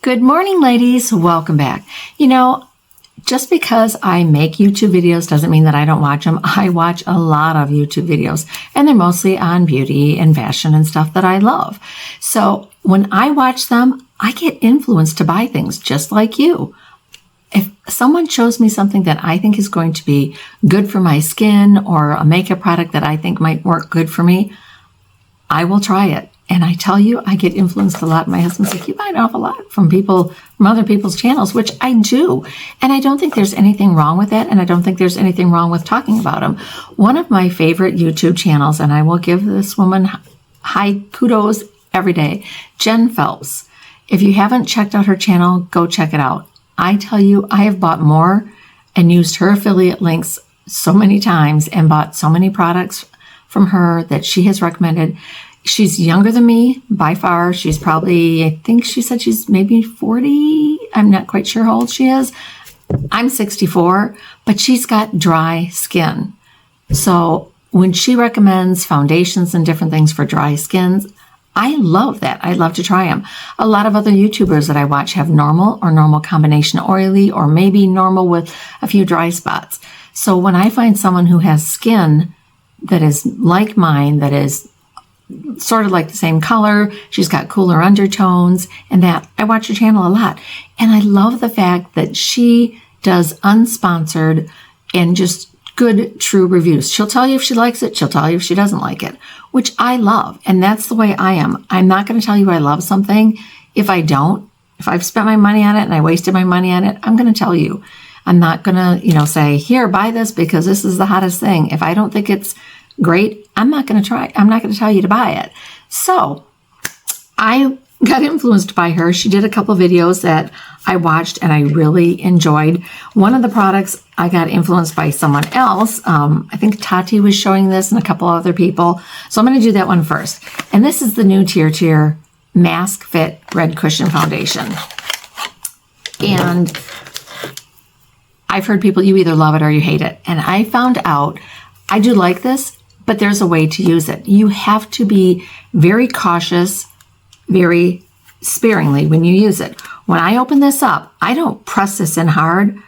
Good morning, ladies. Welcome back. You know, just because I make YouTube videos doesn't mean that I don't watch them. I watch a lot of YouTube videos, and they're mostly on beauty and fashion and stuff that I love. So when I watch them, I get influenced to buy things just like you. If someone shows me something that I think is going to be good for my skin or a makeup product that I think might work good for me, I will try it. And I tell you, I get influenced a lot. My husband's like, you buy an awful lot from other people's channels, which I do. And I don't think there's anything wrong with that. And I don't think there's anything wrong with talking about them. One of my favorite YouTube channels, and I will give this woman high kudos every day, Jen Phelps. If you haven't checked out her channel, go check it out. I tell you, I have bought more and used her affiliate links so many times and bought so many products from her that she has recommended. She's younger than me by far. She's probably, I think she said she's maybe 40. I'm not quite sure how old she is. I'm 64, but she's got dry skin. So when she recommends foundations and different things for dry skins, I love that. I love to try them. A lot of other YouTubers that I watch have normal or normal combination oily or maybe normal with a few dry spots. So when I find someone who has skin that is like mine, that is sort of like the same color, she's got cooler undertones, and that I watch her channel a lot. And I love the fact that she does unsponsored and just good, true reviews. She'll tell you if she likes it, she'll tell you if she doesn't like it, which I love. And that's the way I am. I'm not going to tell you I love something if I don't. If I've spent my money on it and I wasted my money on it, I'm going to tell you. I'm not going to, say, here, buy this because this is the hottest thing. If I don't think it's great, I'm not going to try. I'm not going to tell you to buy it. So I got influenced by her. She did a couple videos that I watched and I really enjoyed. One of the products I got influenced by someone else. I think Tati was showing this and a couple other people. So I'm going to do that one first. And this is the new Tier Mask Fit Red Cushion Foundation. And I've heard people, you either love it or you hate it. And I found out I do like this, but there's a way to use it. You have to be very cautious, very sparingly when you use it. When I open this up, I don't press this in hard.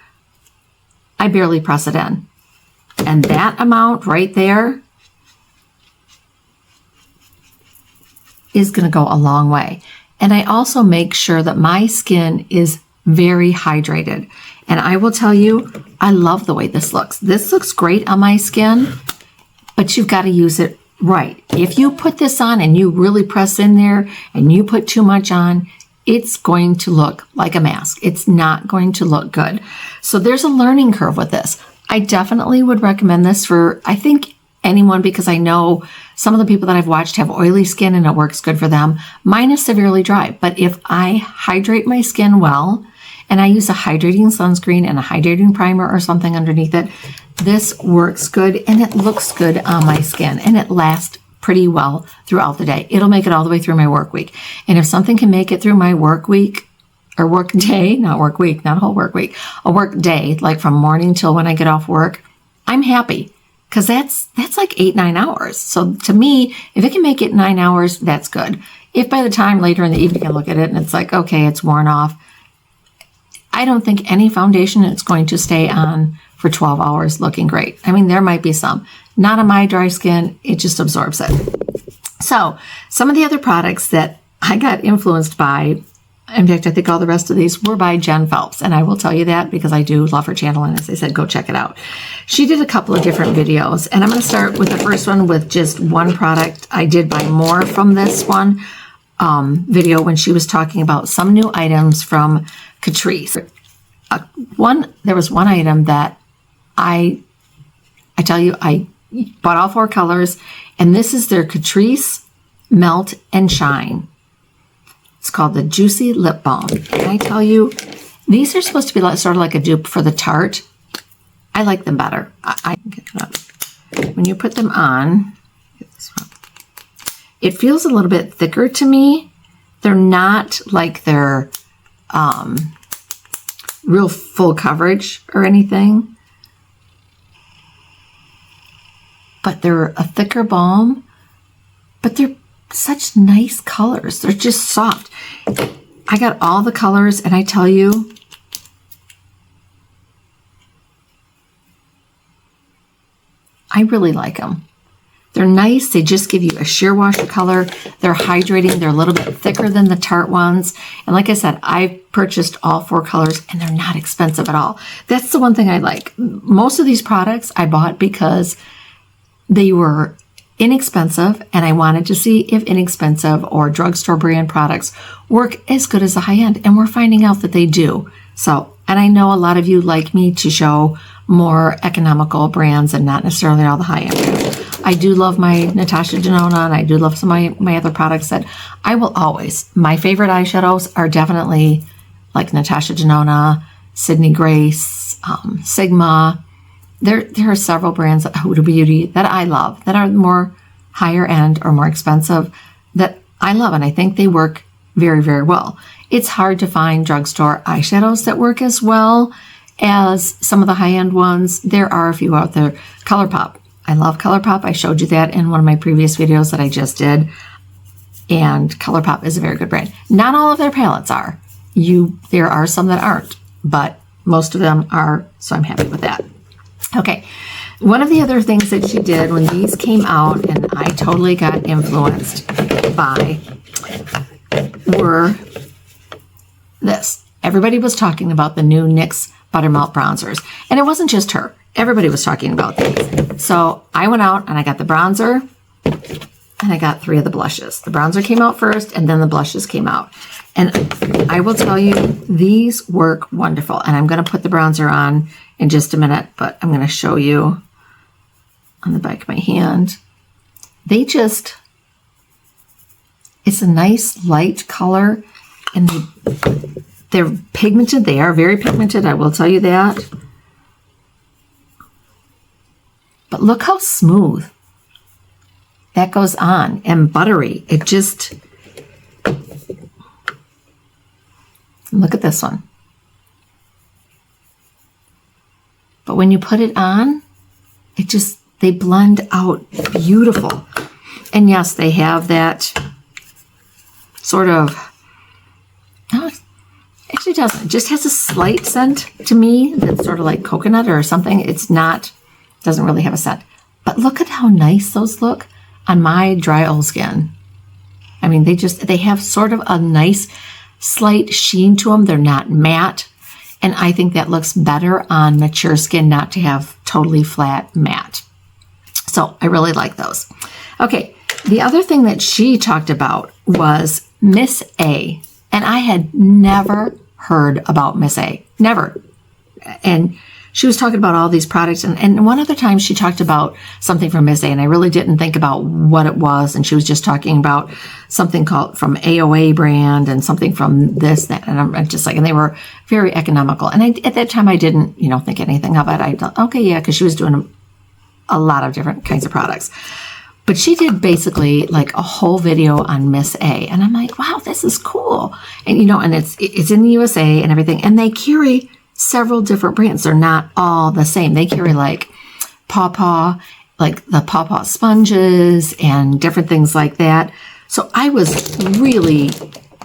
I barely press it in. And that amount right there is going to go a long way. And I also make sure that my skin is very hydrated. And I will tell you, I love the way this looks. This looks great on my skin, but you've got to use it right. If you put this on and you really press in there and you put too much on, it's going to look like a mask. It's not going to look good. So there's a learning curve with this. I definitely would recommend this for, I think, anyone, because I know some of the people that I've watched have oily skin and it works good for them. Mine is severely dry, but if I hydrate my skin well, and I use a hydrating sunscreen and a hydrating primer or something underneath it, this works good and it looks good on my skin and it lasts pretty well throughout the day. It'll make it all the way through my work week. And if something can make it through my work week or work day, not work week, not a whole work week, a work day, like from morning till when I get off work, I'm happy because that's like 8-9 hours. So to me, if it can make it 9 hours, that's good. If by the time later in the evening I look at it and it's like, okay, it's worn off, I don't think any foundation is going to stay on for 12 hours looking great. I mean, there might be some. Not on my dry skin. It just absorbs it. So some of the other products that I got influenced by, in fact, I think all the rest of these were by Jen Phelps. And I will tell you that because I do love her channel. And as I said, go check it out. She did a couple of different videos. And I'm going to start with the first one with just one product. I did buy more from this one video when she was talking about some new items from Catrice. There was one item that I tell you, I bought all 4 colors, and this is their Catrice Melt and Shine. It's called the Juicy Lip Balm. And I tell you, these are supposed to be sort of like a dupe for the Tarte. I like them better. When you put them on, it feels a little bit thicker to me. They're not like they're real full coverage or anything, but they're a thicker balm, but they're such nice colors. They're just soft. I got all the colors, and I tell you, I really like them. They're nice. They just give you a sheer wash of color. They're hydrating. They're a little bit thicker than the Tarte ones. And like I said, I purchased all 4 colors, and they're not expensive at all. That's the one thing I like. Most of these products I bought because they were inexpensive, and I wanted to see if inexpensive or drugstore brand products work as good as the high end. And we're finding out that they do. So, and I know a lot of you like me to show more economical brands and not necessarily all the high end brands. I do love my Natasha Denona, and I do love some of my other products that I will always. My favorite eyeshadows are definitely like Natasha Denona, Sydney Grace, Sigma. There are several brands at Huda Beauty that I love that are more higher end or more expensive that I love, and I think they work very, very well. It's hard to find drugstore eyeshadows that work as well as some of the high-end ones. There are a few out there. ColourPop. I love ColourPop. I showed you that in one of my previous videos that I just did. And ColourPop is a very good brand. Not all of their palettes are. There are some that aren't, but most of them are, so I'm happy with that. Okay. One of the other things that she did when these came out, and I totally got influenced by, were this. Everybody was talking about the new NYX Buttermelt bronzers. And it wasn't just her. Everybody was talking about these. So I went out and I got the bronzer, and I got 3 of the blushes. The bronzer came out first, and then the blushes came out. And I will tell you, these work wonderful. And I'm going to put the bronzer on in just a minute, but I'm going to show you on the back of my hand. It's a nice light color, and they're pigmented. They are very pigmented, I will tell you that. But look how smooth that goes on, and buttery. It just, look at this one. But when you put it on, they blend out beautiful. And yes, they have that sort of, no, it actually doesn't. It just has a slight scent to me that's sort of like coconut or something. It's not, doesn't really have a scent. But look at how nice those look on my dry old skin. I mean, they have sort of a nice slight sheen to them. They're not matte. And I think that looks better on mature skin, not to have totally flat matte. So I really like those. Okay, the other thing that she talked about was Miss A. And I had never heard about Miss A. Never. And she was talking about all these products. And one other time she talked about something from Miss A, and I really didn't think about what it was. And she was just talking about something called from AOA brand and something from this, that. And I'm just like, and they were very economical. And at that time, I didn't, think anything of it. I thought, okay, yeah, because she was doing a lot of different kinds of products. But she did basically like a whole video on Miss A. And I'm like, wow, this is cool. And, and it's in the USA and everything. And they carry several different brands. They're not all the same. They carry like Paw, like the Paw sponges and different things like that. So I was really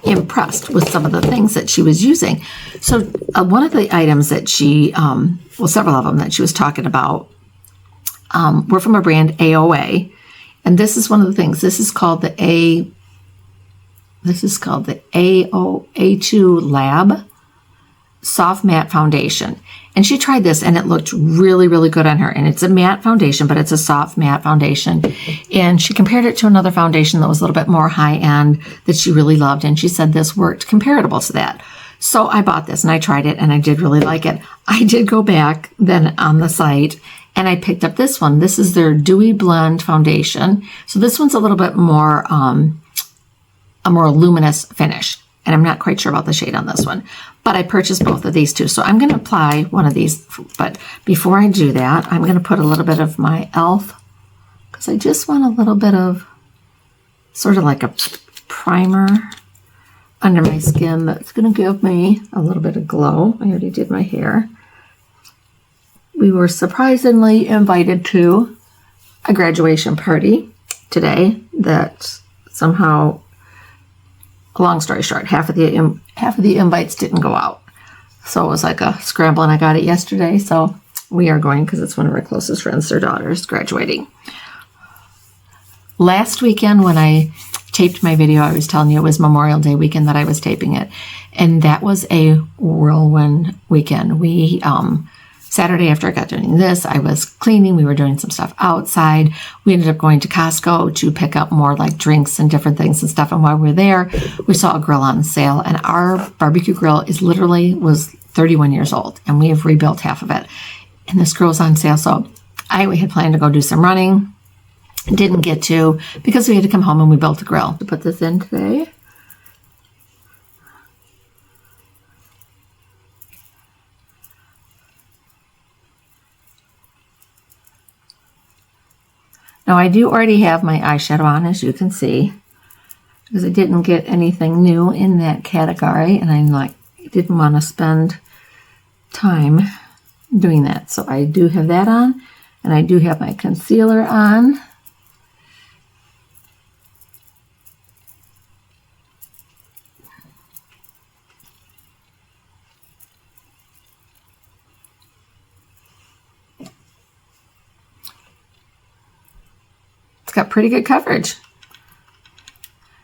impressed with some of the things that she was using. So one of the items that she, several of them that she was talking about were from a brand AOA. And this is one of the things. This is called the AO2 Lab Soft Matte Foundation. And she tried this, and it looked really, really good on her. And it's a matte foundation, but it's a soft matte foundation. And she compared it to another foundation that was a little bit more high-end that she really loved. And she said this worked comparable to that. So I bought this, and I tried it, and I did really like it. I did go back then on the site, and I picked up this one. This is their Dewy Blend Foundation. So this one's a little bit more, a more luminous finish. And I'm not quite sure about the shade on this one. But I purchased both of these too. So I'm going to apply one of these. But before I do that, I'm going to put a little bit of my e.l.f. because I just want a little bit of sort of like a primer under my skin that's going to give me a little bit of glow. I already did my hair. We were surprisingly invited to a graduation party today that somehow long story short, half of the invites didn't go out. So it was like a scramble, and I got it yesterday. So we are going because it's one of our closest friends, their daughter's graduating. Last weekend when I taped my video, I was telling you it was Memorial Day weekend that I was taping it. And that was a whirlwind weekend. We, Saturday after I got doing this, I was cleaning. We were doing some stuff outside. We ended up going to Costco to pick up more like drinks and different things and stuff. And while we were there, we saw a grill on sale. And our barbecue grill was 31 years old. And we have rebuilt half of it. And this grill's on sale. So we had planned to go do some running. Didn't get to because we had to come home and we built a grill. To put this in today. Now I do already have my eyeshadow on, as you can see, because I didn't get anything new in that category, and I didn't want to spend time doing that. So I do have that on, and I do have my concealer on. It's got pretty good coverage.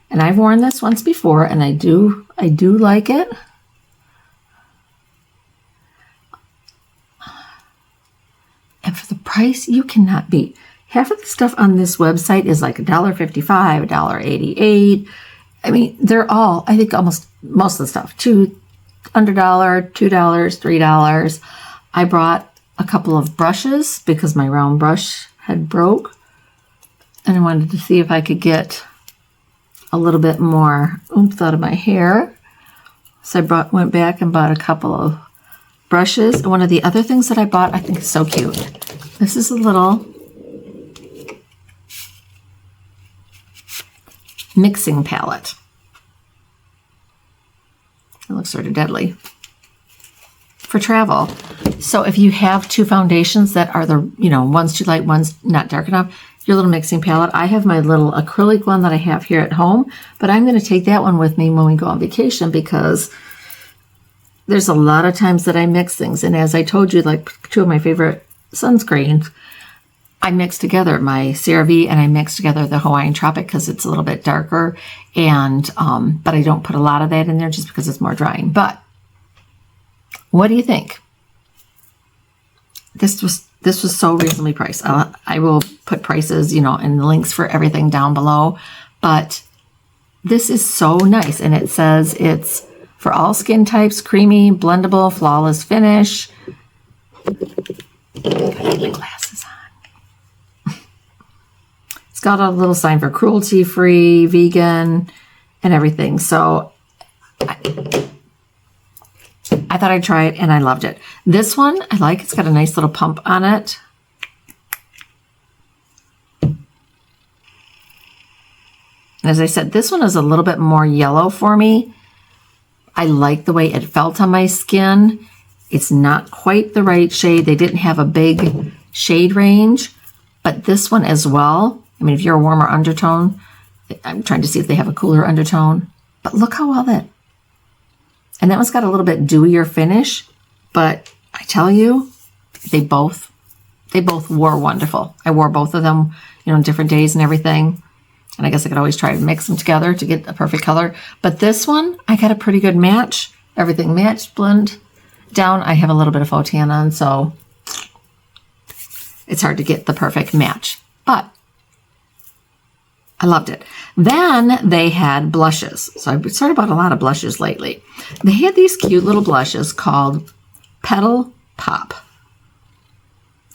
And I've worn this once before, and I do like it. And for the price, you cannot beat. Half of the stuff on this website is like $1.55, $1.88. I mean, they're all, I think almost most of the stuff, under $1, $2, $3. I brought a couple of brushes because my round brush had broke. And I wanted to see if I could get a little bit more oomph out of my hair. So I went back and bought a couple of brushes. And one of the other things that I bought, I think is so cute. This is a little mixing palette. It looks sort of deadly. For travel. So if you have two foundations that are the, one's too light, one's not dark enough, your little mixing palette. I have my little acrylic one that I have here at home, but I'm going to take that one with me when we go on vacation because there's a lot of times that I mix things. And as I told you, like two of my favorite sunscreens, I mix together my CeraVe and I mix together the Hawaiian Tropic because it's a little bit darker. And, but I don't put a lot of that in there just because it's more drying. But what do you think? This was so reasonably priced. I will put prices, and the links for everything down below. But this is so nice. And it says it's for all skin types, creamy, blendable, flawless finish. I gotta get my glasses on. It's got a little sign for cruelty-free, vegan, and everything. So I thought I'd try it, and I loved it. This one, I like. It's got a nice little pump on it. As I said, this one is a little bit more yellow for me. I like the way it felt on my skin. It's not quite the right shade. They didn't have a big shade range, but this one as well. I mean, if you're a warmer undertone, I'm trying to see if they have a cooler undertone, but look how well that. And that one's got a little bit dewier finish, but I tell you, they both wore wonderful. I wore both of them, on different days and everything. And I guess I could always try to mix them together to get a perfect color. But this one, I got a pretty good match. Everything matched, blend down. I have a little bit of faux tan on, so it's hard to get the perfect match. But I loved it. Then they had blushes. So I've sort of bought a lot of blushes lately. They had these cute little blushes called Petal Pop.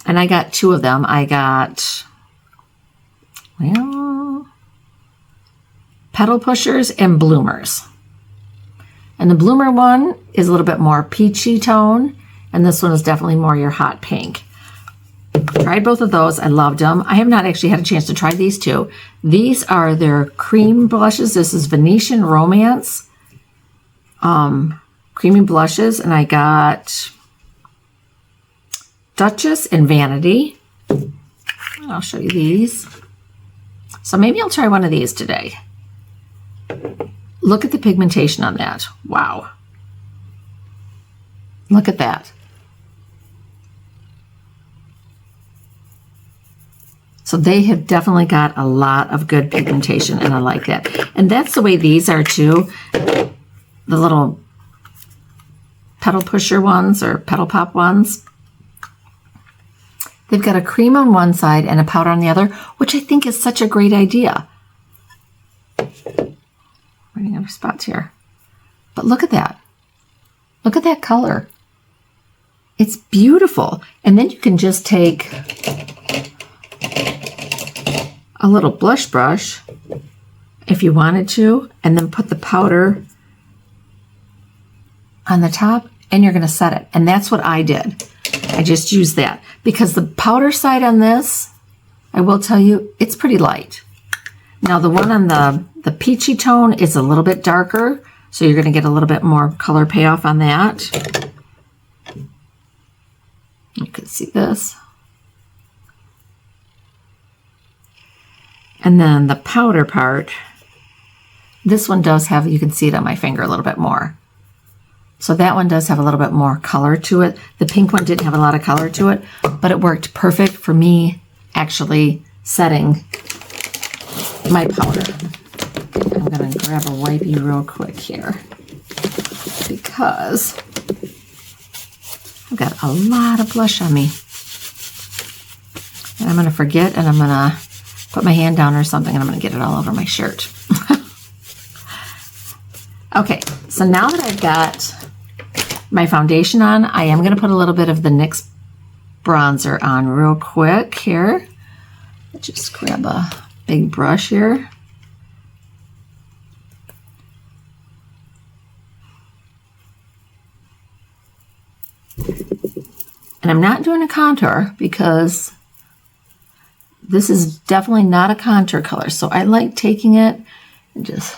And I got two of them. I got, Petal Pushers and Bloomers. And the Bloomer one is a little bit more peachy tone. And this one is definitely more your hot pink. Tried both of those. I loved them. I have not actually had a chance to try these two. These are their cream blushes. This is Venetian Romance creamy blushes. And I got Duchess and Vanity. I'll show you these. So maybe I'll try one of these today. Look at the pigmentation on that. Wow. Look at that. So they have definitely got a lot of good pigmentation, and I like that. And that's the way these are too. The little petal pusher ones or petal pop ones. They've got a cream on one side and a powder on the other, which I think is such a great idea. Running out of spots here. But look at that. Look at that color. It's beautiful. And then you can just take a little blush brush if you wanted to, and then put the powder on the top, and you're going to set it. And that's what I did. I just used that because the powder side on this, I will tell you, it's pretty light. Now the one on the peachy tone is a little bit darker, so you're going to get a little bit more color payoff on that. You can see this. And then the powder part, this one does have, you can see it on my finger a little bit more. So that one does have a little bit more color to it. The pink one didn't have a lot of color to it, but it worked perfect for me actually setting my powder. Okay, I'm going to grab a wipey real quick here because I've got a lot of blush on me. And I'm going to forget, and I'm going to put my hand down or something, and I'm going to get it all over my shirt. Okay, so now that I've got my foundation on, I am going to put a little bit of the NYX bronzer on real quick here. Just grab a big brush here. And I'm not doing a contour because this is definitely not a contour color. So I like taking it and just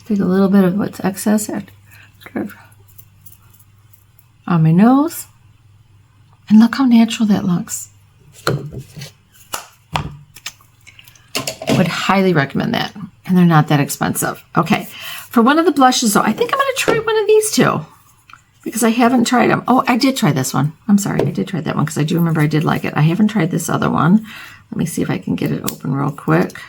take a little bit of what's excess on my nose. And look how natural that looks. Would highly recommend that. And they're not that expensive. Okay. For one of the blushes, though, I think I'm going to try one of these two. Because I haven't tried them. Oh, I did try this one. I'm sorry. I did try that one because I do remember I did like it. I haven't tried this other one. Let me see if I can get it open real quick.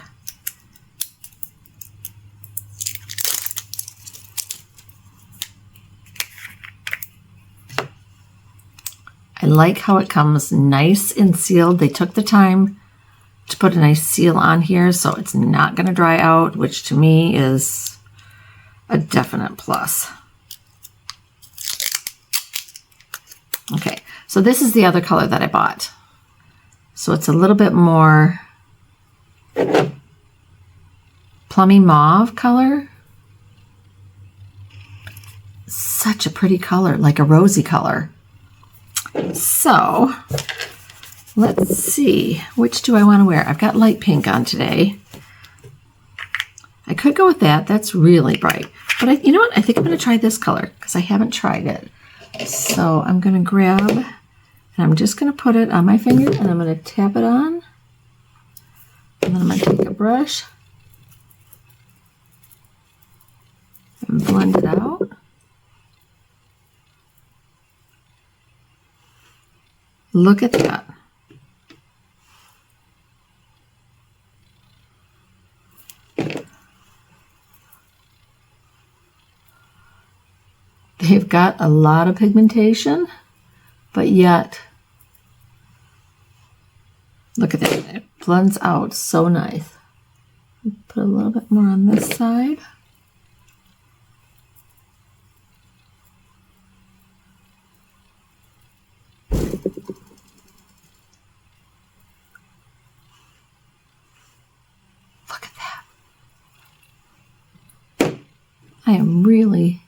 I like how it comes nice and sealed. They took the time to put a nice seal on here, so it's not going to dry out, which to me is a definite plus. Okay, so this is the other color that I bought. So it's a little bit more plummy mauve color. Such a pretty color, like a rosy color. So let's see, which do I want to wear? I've got light pink on today. I could go with that. That's really bright. But you know what? I think I'm going to try this color because I haven't tried it. So I'm going to grab, and I'm just going to put it on my finger, and I'm going to tap it on. And then I'm going to take a brush and blend it out. Look at that. They've got a lot of pigmentation, but yet, look at that. It blends out so nice. Put a little bit more on this side. I am really,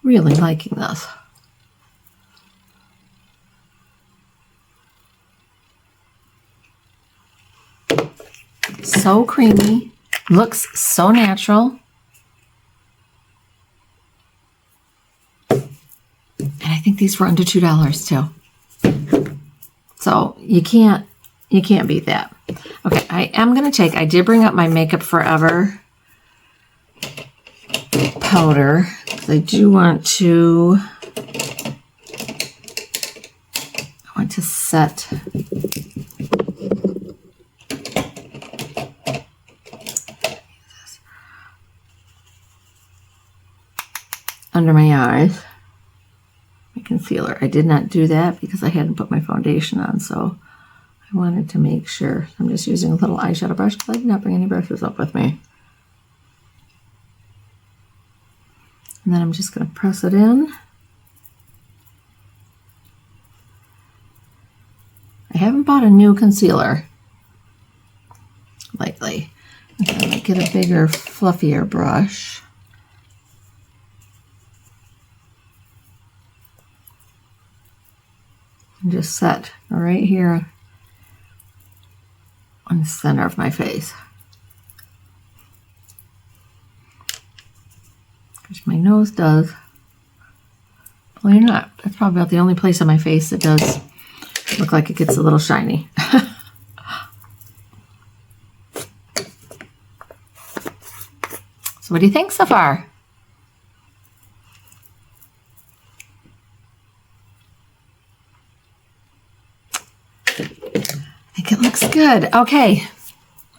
really liking this. So creamy. Looks so natural. And I think these were under $2 too. So you can't beat that. Okay, I am going to take, I did bring up my Makeup Forever powder. I do want to, set under my eyes. My concealer. I did not do that because I hadn't put my foundation on, so I wanted to make sure. I'm just using a little eyeshadow brush because I did not bring any brushes up with me. And then I'm just going to press it in. I haven't bought a new concealer lately. I'm going to get a bigger, fluffier brush. And just set right here on the center of my face. Which my nose does. Well, you're not. That's probably about the only place on my face that does look like it gets a little shiny. So what do you think so far? I think it looks good. Okay.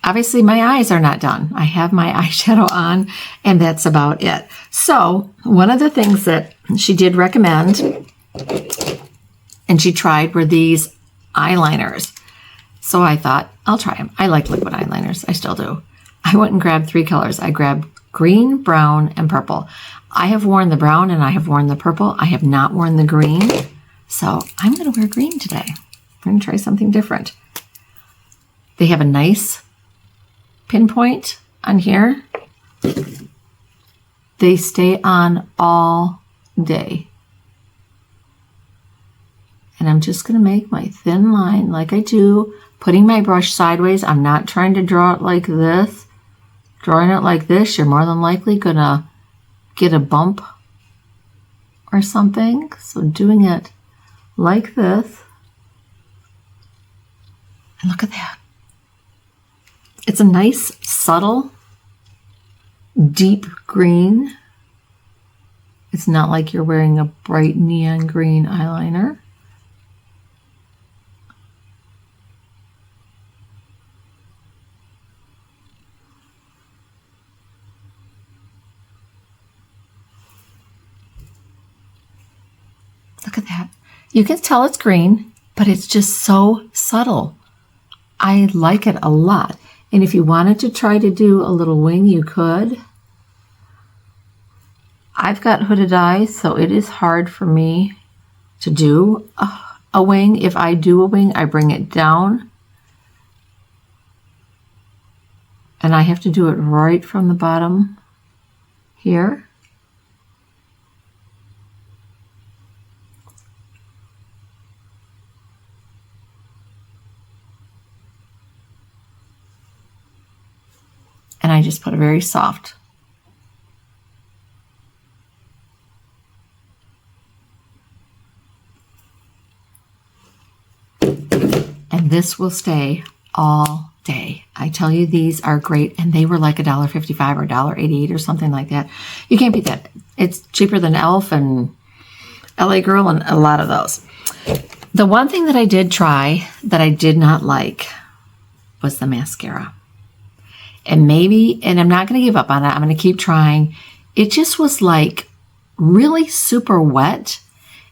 Obviously, my eyes are not done. I have my eyeshadow on, and that's about it. So, one of the things that she did recommend, and she tried, were these eyeliners. So I thought, I'll try them. I like liquid eyeliners. I still do. I went and grabbed 3 colors. I grabbed green, brown, and purple. I have worn the brown, and I have worn the purple. I have not worn the green. So, I'm going to wear green today. I'm going to try something different. They have a nice pinpoint on here. They stay on all day. And I'm just going to make my thin line like I do, putting my brush sideways. I'm not trying to draw it like this. Drawing it like this, you're more than likely going to get a bump or something. So doing it like this. And look at that. It's a nice, subtle, deep green. It's not like you're wearing a bright neon green eyeliner. Look at that. You can tell it's green, but it's just so subtle. I like it a lot. And if you wanted to try to do a little wing, you could. I've got hooded eyes, so it is hard for me to do a wing. If I do a wing, I bring it down. And I have to do it right from the bottom here. And I just put a very soft. And this will stay all day. I tell you, these are great. And they were like $1.55 or $1.88 or something like that. You can't beat that. It's cheaper than e.l.f. and LA Girl and a lot of those. The one thing that I did try that I did not like was the mascara. And maybe, and I'm not going to give up on it. I'm going to keep trying. It just was like really super wet.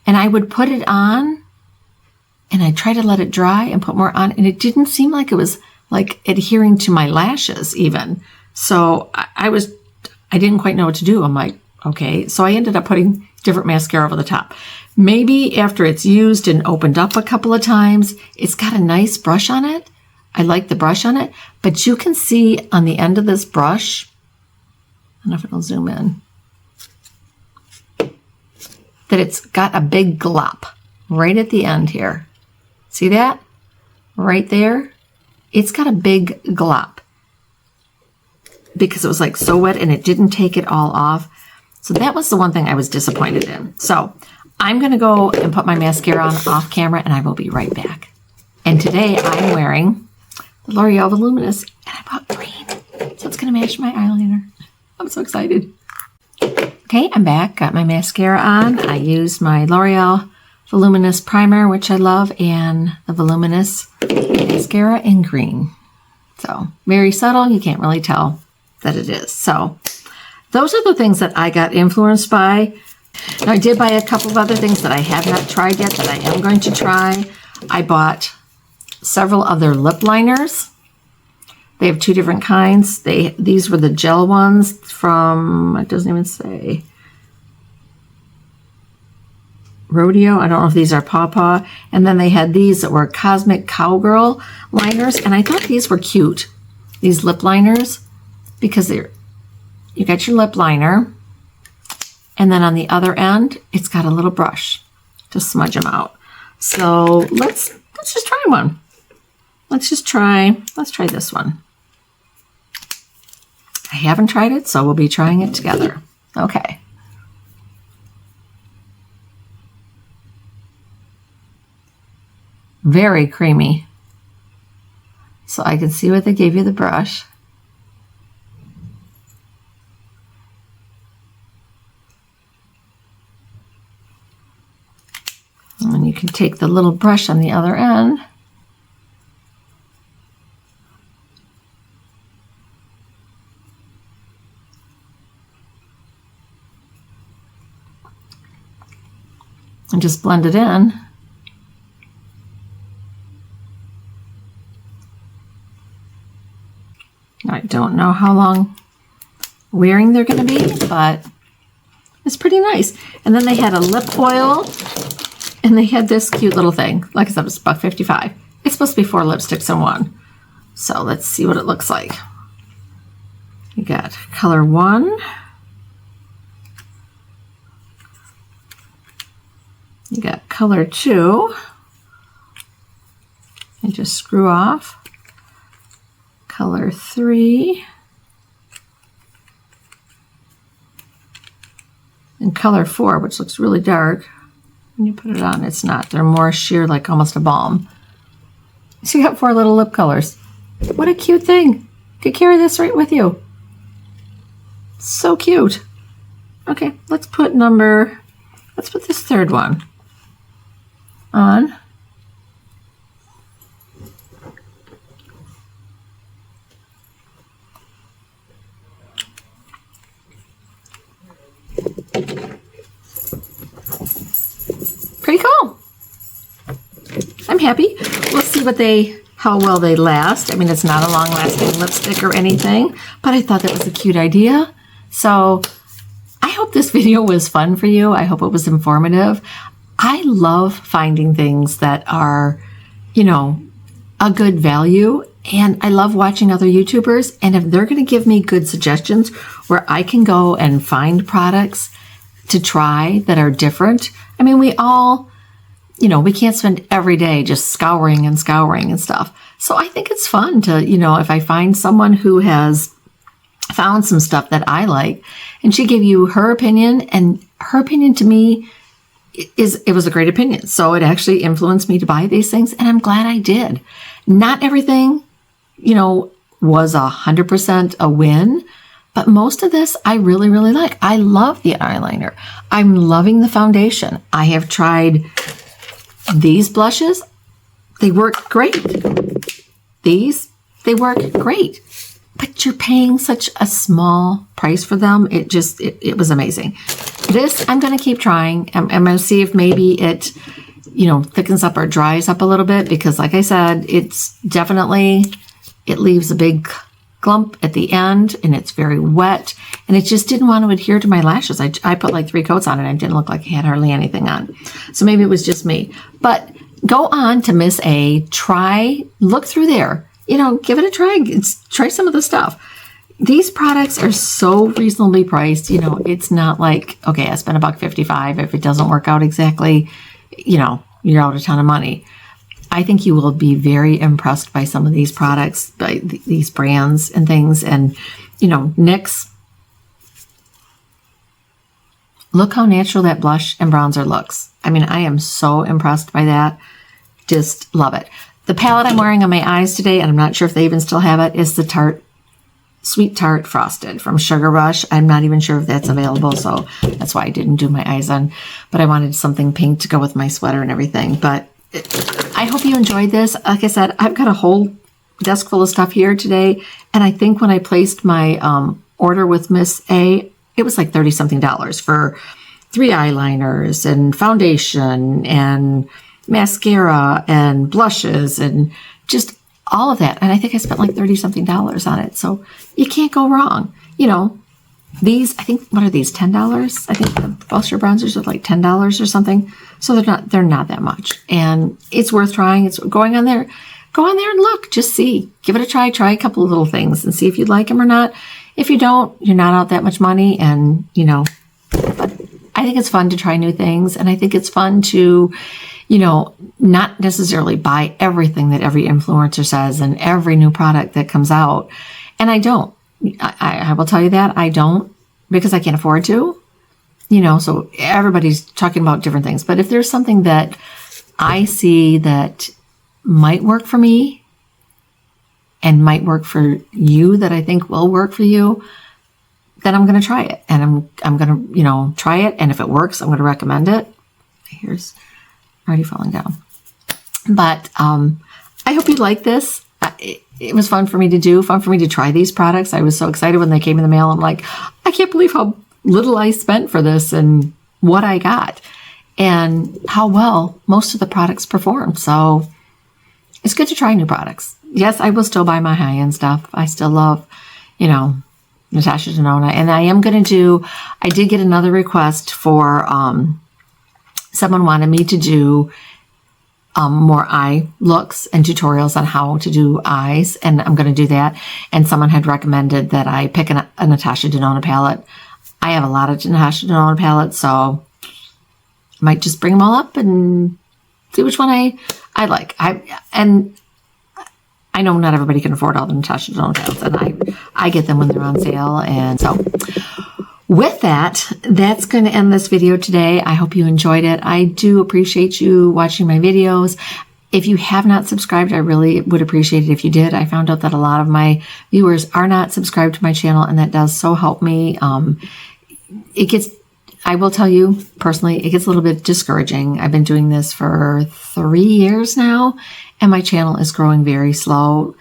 And I would put it on and I'd try to let it dry and put more on. And it didn't seem like it was like adhering to my lashes even. So I didn't quite know what to do. I'm like, okay. So I ended up putting different mascara over the top. Maybe after it's used and opened up a couple of times, it's got a nice brush on it. I like the brush on it, but you can see on the end of this brush, I don't know if it'll zoom in, that it's got a big glop right at the end here. See that? Right there? It's got a big glop. because it was like so wet and it didn't take it all off. So that was the one thing I was disappointed in. So I'm going to go and put my mascara on off camera and I will be right back. And today I'm wearing the L'Oreal Voluminous and I bought green. So it's going to match my eyeliner. I'm so excited. Okay, I'm back. Got my mascara on. I used my L'Oreal Voluminous Primer, which I love, and the Voluminous mascara in green. So very subtle. You can't really tell that it is. So those are the things that I got influenced by. Now, I did buy a couple of other things that I have not tried yet that I am going to try. I bought several other lip liners. They have two different kinds. These were the gel ones from, it doesn't even say, Rodeo. I don't know if these are Pawpaw. And then they had these that were Cosmic Cowgirl liners. And I thought these were cute, these lip liners, because you got your lip liner. And then on the other end, it's got a little brush to smudge them out. So let's just try one. Let's try this one. I haven't tried it, so we'll be trying it together. Okay. Very creamy. So I can see what they gave you the brush. And you can take the little brush on the other end. And just blend it in. I don't know how long wearing they're going to be, but it's pretty nice. And then they had a lip oil, and they had this cute little thing. Like I said, it's $1.55. It's supposed to be 4 lipsticks in one. So let's see what it looks like. You got color 1. You got color 2, and just screw off. Color 3, and color 4, which looks really dark. When you put it on, it's not. They're more sheer, like almost a balm. So you got 4 little lip colors. What a cute thing. You could carry this right with you. So cute. Okay, let's put this third one on. Pretty cool. I'm happy. We'll see how well they last. I mean, it's not a long-lasting lipstick or anything, but I thought that was a cute idea. So I hope this video was fun for you. I hope it was informative. I love finding things that are, a good value. And I love watching other YouTubers. And if they're going to give me good suggestions where I can go and find products to try that are different. I mean, we all, we can't spend every day just scouring and stuff. So I think it's fun to, if I find someone who has found some stuff that I like and she gave you her opinion, and her opinion to me it was a great opinion. So it actually influenced me to buy these things, and I'm glad I did. Not everything, was 100% a win, but most of this I really, really like. I love the eyeliner. I'm loving the foundation. I have tried these blushes. They work great. These, they work great. But you're paying such a small price for them. It was amazing. This, I'm going to keep trying. I'm going to see if maybe it, thickens up or dries up a little bit, because like I said, it leaves a big clump at the end, and it's very wet, and it just didn't want to adhere to my lashes. I put like 3 coats on it. I didn't look like I had hardly anything on. So maybe it was just me. But go on to Miss A, look through there. Give it a try. Try some of the stuff. These products are so reasonably priced. It's not like, okay, I spent $1.55. If it doesn't work out exactly, you're out a ton of money. I think you will be very impressed by some of these products, by these brands and things. And, NYX. Look how natural that blush and bronzer looks. I mean, I am so impressed by that. Just love it. The palette I'm wearing on my eyes today, and I'm not sure if they even still have it, is the Sweet Tart Frosted from Sugar Rush. I'm not even sure if that's available, so that's why I didn't do my eyes on. But I wanted something pink to go with my sweater and everything. But I hope you enjoyed this. Like I said, I've got a whole desk full of stuff here today. And I think when I placed my order with Miss A, it was like $30-something for 3 eyeliners and foundation and mascara and blushes and just all of that. And I think I spent like $30-something on it. So you can't go wrong. These, I think, what are these, $10? I think the blusher bronzers are like $10 or something. So they're not that much. And it's worth trying. It's going on there. Go on there and look. Just see. Give it a try. Try a couple of little things and see if you'd like them or not. If you don't, you're not out that much money. And, but I think it's fun to try new things. And I think it's fun to, not necessarily buy everything that every influencer says and every new product that comes out. And I don't. I will tell you that. I don't, because I can't afford to. So everybody's talking about different things. But if there's something that I see that might work for me and might work for you, that I think will work for you, then I'm going to try it. And I'm going to, try it. And if it works, I'm going to recommend it. Here's already falling down. But I hope you like this. It was fun for me to do, fun for me to try these products. I was so excited when they came in the mail. I'm like, I can't believe how little I spent for this and what I got and how well most of the products performed. So it's good to try new products. Yes, I will still buy my high-end stuff. I still love, Natasha Denona. And I did get another request for, someone wanted me to do more eye looks and tutorials on how to do eyes, and I'm going to do that. And someone had recommended that I pick a Natasha Denona palette. I have a lot of Natasha Denona palettes, so I might just bring them all up and see which one I like. And I know not everybody can afford all the Natasha Denona palettes, and I get them when they're on sale. And so with that, that's going to end this video today. I hope you enjoyed it. I do appreciate you watching my videos. If you have not subscribed, I really would appreciate it if you did. I found out that a lot of my viewers are not subscribed to my channel, and that does so help me. I will tell you personally, it gets a little bit discouraging. I've been doing this for 3 years now, and my channel is growing very slow.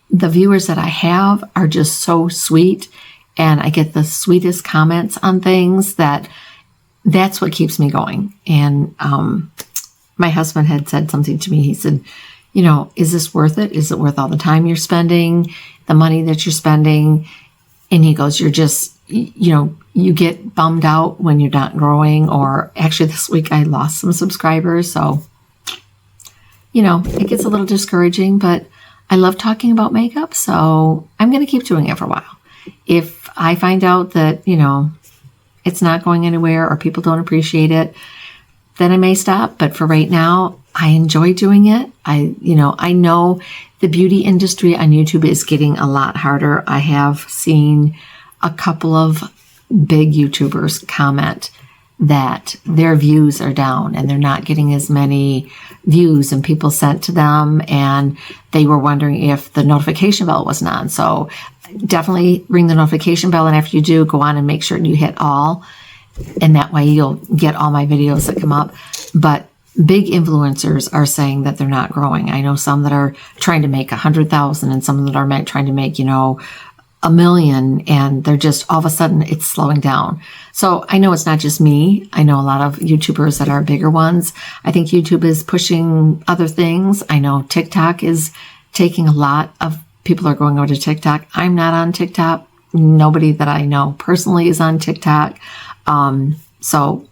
The viewers that I have are just so sweet, and I get the sweetest comments on things that's what keeps me going. And my husband had said something to me. He said, is this worth it? Is it worth all the time you're spending, the money that you're spending? And he goes, you're just, you get bummed out when you're not growing. Or actually this week I lost some subscribers. So, it gets a little discouraging, but I love talking about makeup. So I'm going to keep doing it for a while. If I find out that, it's not going anywhere or people don't appreciate it, then I may stop. But for right now, I enjoy doing it. I know the beauty industry on YouTube is getting a lot harder. I have seen a couple of big YouTubers comment that their views are down and they're not getting as many views and people sent to them, and they were wondering if the notification bell wasn't on. So definitely ring the notification bell, and after you do, go on and make sure you hit all, and that way you'll get all my videos that come up. But big influencers are saying that they're not growing. I know some that are trying to make 100,000 and some that are trying to make, 1 million, and they're just all of a sudden it's slowing down. So I know it's not just me. I know a lot of YouTubers that are bigger ones. I think YouTube is pushing other things. I know TikTok is taking a lot of people are going over to TikTok. I'm not on TikTok. Nobody that I know personally is on TikTok. So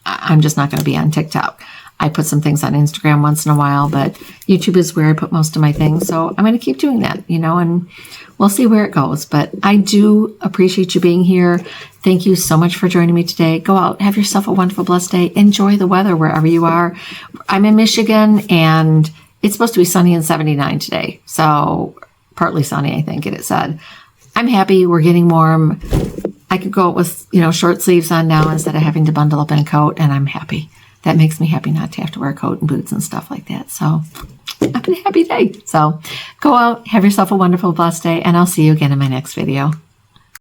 I'm just not going to be on TikTok. I put some things on Instagram once in a while, but YouTube is where I put most of my things. So I'm going to keep doing that, and we'll see where it goes. But I do appreciate you being here. Thank you so much for joining me today. Go out, have yourself a wonderful, blessed day. Enjoy the weather wherever you are. I'm in Michigan, and it's supposed to be sunny and 79 today. So partly sunny, I think it said. I'm happy. We're getting warm. I could go out with, short sleeves on now instead of having to bundle up in a coat, and I'm happy. That makes me happy not to have to wear a coat and boots and stuff like that. So I'm a happy day. So go out, have yourself a wonderful, blessed day, and I'll see you again in my next video.